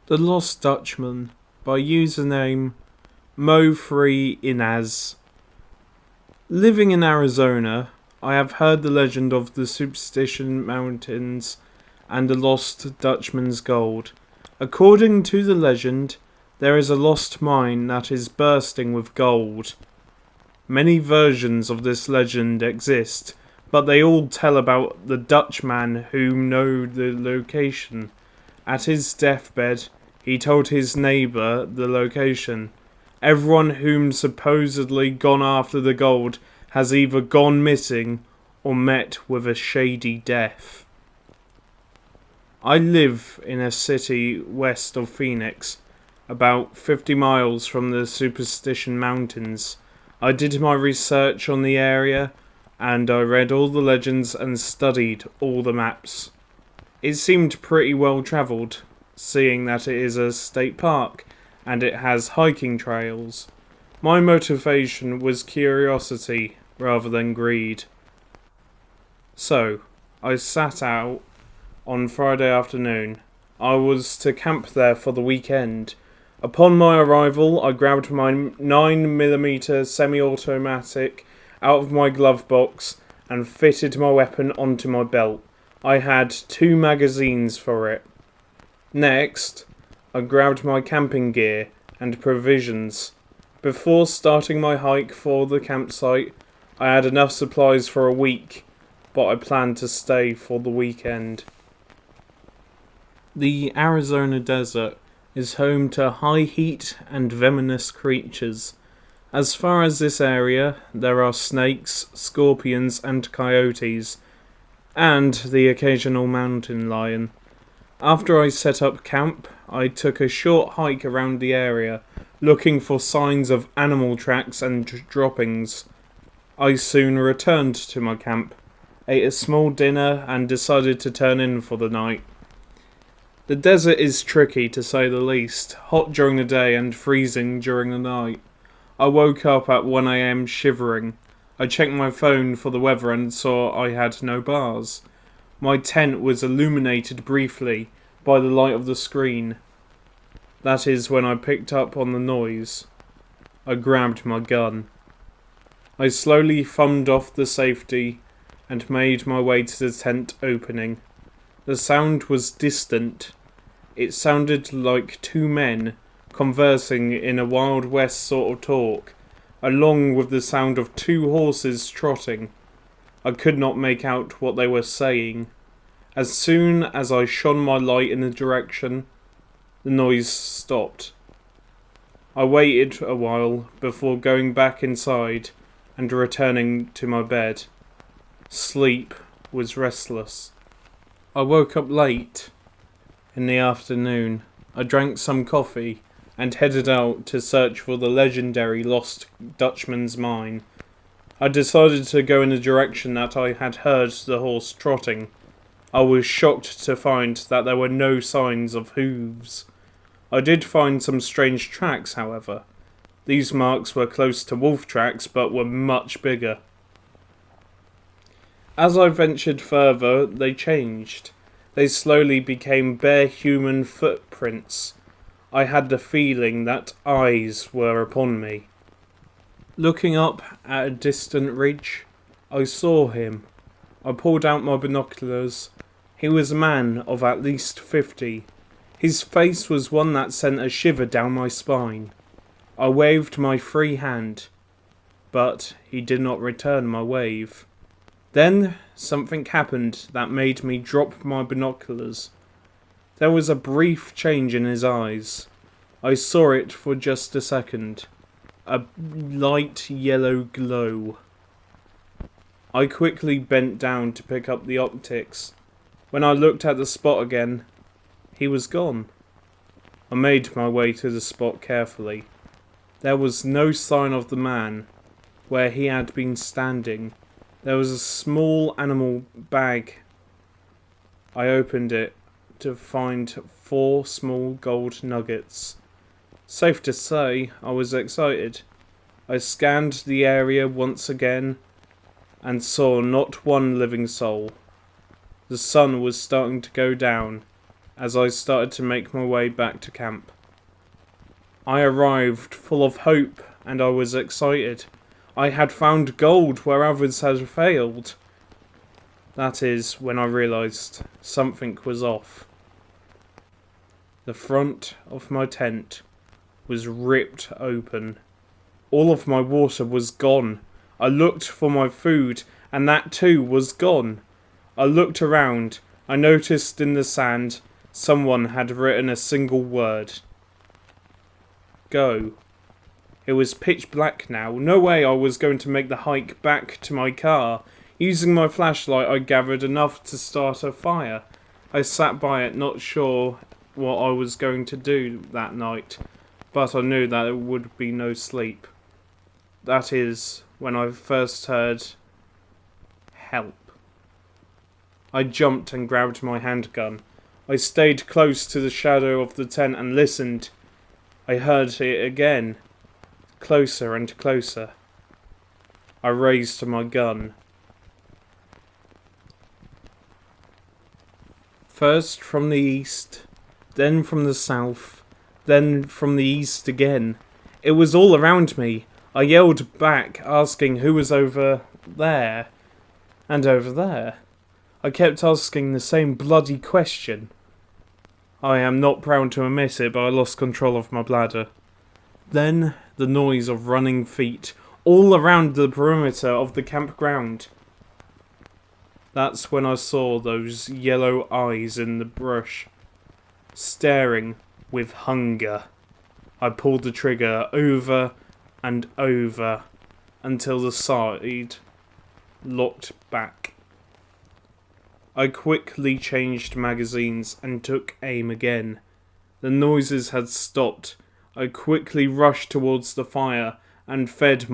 The Lost Dutchman by username Mo3Inaz. Living in Arizona, I have heard the legend of the Superstition Mountains and the Lost Dutchman's gold. According to the legend, there is a lost mine that is bursting with gold. Many versions of this legend exist, but they all tell about the Dutchman who know the location. At his deathbed, he told his neighbour the location. Everyone whom supposedly gone after the gold has either gone missing or met with a shady death. I live in a city west of Phoenix, about 50 miles from the Superstition Mountains. I did my research on the area, and I read all the legends and studied all the maps. It seemed pretty well travelled, seeing that it is a state park and it has hiking trails. My motivation was curiosity rather than greed. So, I sat out on Friday afternoon. I was to camp there for the weekend. Upon my arrival, I grabbed my 9mm semi-automatic out of my glove box and fitted my weapon onto my belt. I had 2 magazines for it. Next, I grabbed my camping gear and provisions. Before starting my hike for the campsite, I had enough supplies for a week, but I planned to stay for the weekend. The Arizona desert is home to high heat and venomous creatures. As far as this area, there are snakes, scorpions and coyotes, and the occasional mountain lion. After I set up camp, I took a short hike around the area, looking for signs of animal tracks and droppings. I soon returned to my camp, ate a small dinner and decided to turn in for the night. The desert is tricky to say the least, hot during the day and freezing during the night. I woke up at 1 AM shivering. I checked my phone for the weather and saw I had no bars. My tent was illuminated briefly by the light of the screen. That is when I picked up on the noise. I grabbed my gun. I slowly thumbed off the safety and made my way to the tent opening. The sound was distant. It sounded like 2 men conversing in a Wild West sort of talk, along with the sound of 2 horses trotting. I could not make out what they were saying. As soon as I shone my light in the direction, the noise stopped. I waited a while before going back inside and returning to my bed. Sleep was restless. I woke up late in the afternoon. I drank some coffee and headed out to search for the legendary Lost Dutchman's mine. I decided to go in the direction that I had heard the horse trotting. I was shocked to find that there were no signs of hooves. I did find some strange tracks, however. These marks were close to wolf tracks, but were much bigger. As I ventured further, they changed. They slowly became bare human footprints. I had the feeling that eyes were upon me. Looking up at a distant ridge, I saw him. I pulled out my binoculars. He was a man of at least 50. His face was one that sent a shiver down my spine. I waved my free hand, but he did not return my wave. Then something happened that made me drop my binoculars. There was a brief change in his eyes. I saw it for just a second. A light yellow glow. I quickly bent down to pick up the optics. When I looked at the spot again, he was gone. I made my way to the spot carefully. There was no sign of the man where he had been standing. There was a small animal bag. I opened it to find 4 small gold nuggets. Safe to say, I was excited. I scanned the area once again and saw not one living soul. The sun was starting to go down, as I started to make my way back to camp. I arrived full of hope and I was excited. I had found gold where others had failed. That is when I realised something was off. The front of my tent was ripped open. All of my water was gone. I looked for my food, and that too was gone. I looked around. I noticed in the sand someone had written a single word. Go. It was pitch black now. No way I was going to make the hike back to my car. Using my flashlight, I gathered enough to start a fire. I sat by it, not sure what I was going to do that night, but I knew that it would be no sleep. That is when I first heard help. I jumped and grabbed my handgun. I stayed close to the shadow of the tent and listened. I heard it again, closer and closer. I raised my gun. First from the east, then from the south, then from the east again. It was all around me. I yelled back, asking who was over there and over there. I kept asking the same bloody question. I am not proud to admit it, but I lost control of my bladder. Then the noise of running feet all around the perimeter of the campground. That's when I saw those yellow eyes in the brush, staring with hunger. I pulled the trigger over and over until the side locked back. I quickly changed magazines and took aim again. The noises had stopped. I quickly rushed towards the fire and fed